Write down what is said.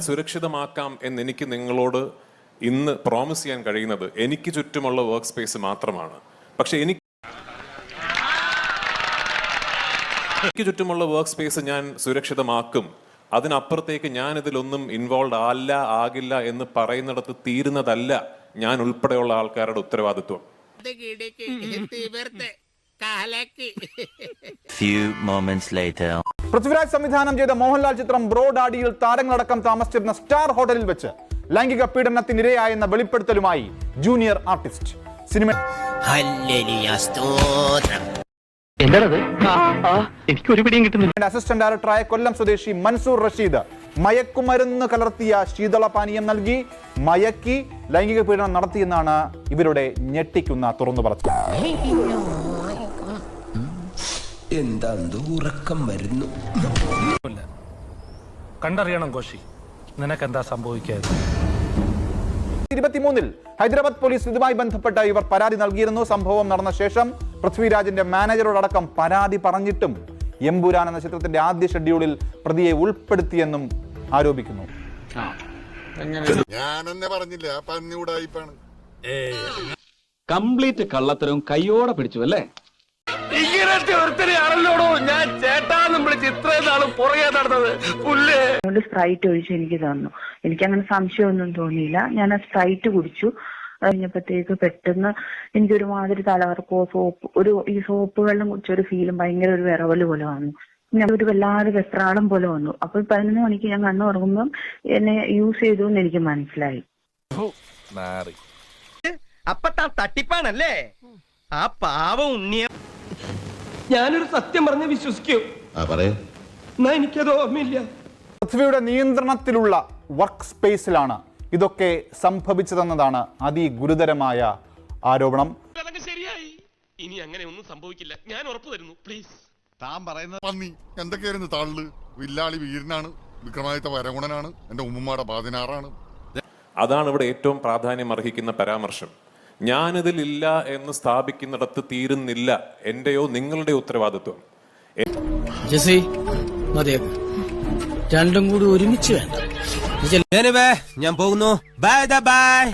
സുരക്ഷിതമാക്കാം എന്നെനിക്ക് നിങ്ങളോട് ഇന്ന് പ്രോമിസ് ചെയ്യാൻ കഴിയുന്നത് എനിക്ക് ചുറ്റുമുള്ള വർക്ക് സ്പേസ് മാത്രമാണ്. പക്ഷെ എനിക്ക് ചുറ്റുമുള്ള വർക്ക് സ്പേസ് ഞാൻ സുരക്ഷിതമാക്കും. അതിനപ്പുറത്തേക്ക് ഞാൻ ഇതിലൊന്നും ഇൻവോൾവ് ആകില്ല എന്ന് പറയുന്നിടത്ത് തീരുന്നതല്ല ഞാൻ ഉൾപ്പെടെയുള്ള ആൾക്കാരുടെ ഉത്തരവാദിത്വം. പൃഥ്വിരാജ് സംവിധാനം ചെയ്ത മോഹൻലാൽ ചിത്രം ബ്രോ ഡാഡിയിൽ താരങ്ങളടക്കം താമസിച്ചിരുന്ന സ്റ്റാർ ഹോട്ടലിൽ വെച്ച് ലൈംഗിക പീഡനത്തിനിരയായെന്ന വെളിപ്പെടുത്തലുമായി ജൂനിയർ ആർട്ടിസ്റ്റ്. സിനിമ അസിസ്റ്റന്റ് ഡയറക്ടറായ കൊല്ലം സ്വദേശി മൻസൂർ റഷീദ് മയക്കുമരുന്ന് കലർത്തിയ ശീതളപാനീയം നൽകി മയക്കി ലൈംഗിക പീഡനം നടത്തിയെന്നാണ് ഇവരുടെ ഞെട്ടിക്കുന്ന തുറന്നു പറച്ചിൽ. എന്താ ഉറക്കം വരുന്നു? കണ്ടറിയണം കോശി, നിനക്കെന്താ സംഭവിക്കാതെ. 2023 ഹൈദരാബാദ് പോലീസ് ഇതുമായി ബന്ധപ്പെട്ട ഇവർ പരാതി നൽകിയിരുന്നു. സംഭവം നടന്ന ശേഷം പൃഥ്വിരാജിന്റെ മാനേജറോടക്കം പരാതി പറഞ്ഞിട്ടും എമ്പുരാൻ എന്ന ചിത്രത്തിന്റെ ആദ്യ ഷെഡ്യൂളിൽ പ്രതിയെ ഉൾപ്പെടുത്തിയെന്നും ആരോപിക്കുന്നു. ഞാനെന്നെ പറഞ്ഞില്ല, പറഞ്ഞൂടായിപ്പാണ്. കംപ്ലീറ്റ് കള്ളത്തരവും കയ്യോടെ പിടിച്ചു അല്ലേ? ഇങ്ങനത്തെ ഒരുത്തനെയാണല്ലോടോ ഞാൻ ചേട്ടാന്നും വിളിച്ച് ഇത്രയും നാളും പുറകെ നടന്നത്. സ്പ്രൈറ്റ് ഒഴിച്ച് എനിക്ക് തന്നു. എനിക്കങ്ങനെ സംശയമൊന്നും തോന്നിയില്ല. ഞാൻ ആ സ്പ്രൈറ്റ് കുടിച്ചു. കഴിഞ്ഞപ്പോഴത്തേക്ക് പെട്ടെന്ന് എനിക്കൊരുമാതിരി തലകറക്കോ ഈ സോപ്പ് വെള്ളം കുടിച്ചൊരു ഫീലും ഭയങ്കര ഒരു വിറവല് പോലെ വന്നു. പിന്നെ ഒരു വല്ലാതെ വെപ്രാളം പോലെ വന്നു. അപ്പൊ 11 മണിക്ക് ഞാൻ കണ്ണു തുറക്കുമ്പോൾ എന്നെ യൂസ് ചെയ്തു എന്ന് എനിക്ക് മനസ്സിലായി. അപ്പൊ തട്ടിപ്പാണല്ലേ ആ പാവം ഉണ്ണിയ? ഞാനൊരു സത്യം പറഞ്ഞ് വിശ്വസിക്കൂ? എന്നാ എനിക്കത് ഓർമ്മയില്ല. പൃഥ്വിയുടെ നിയന്ത്രണത്തിലുള്ള വർക്ക് സ്പേസിലാണ് ഇതൊക്കെ സംഭവിച്ചതെന്നതാണ് അതിഗുരുതരമായ ആരോപണം. ശരിയായി, ഇനി അങ്ങനെ ഒന്നും സംഭവിക്കില്ല, ഞാൻ ഉറപ്പു തരുന്നു. പ്ലീസ്. താൻ പറയുന്നത് പന്നി എന്തൊക്കെയായിരുന്നു? തള്ളു വില്ലാളി വീരനാണ്, വിക്രമാദിത്യ വരഗുണനാണ്, എന്റെ ഉമ്മുമ്മയുടെ 16 അതാണ് ഇവിടെ ഏറ്റവും പ്രാധാന്യം അർഹിക്കുന്ന പരാമർശം. ഞാനിതിലില്ല എന്ന് സ്ഥാപിക്കുന്നിടത്ത് തീരുന്നില്ല എന്റെയോ നിങ്ങളുടെയോ ഉത്തരവാദിത്വം. രണ്ടും കൂടി ഒരുമിച്ച് വേണ്ട. ഞാൻ പോകുന്നു. Bye bye.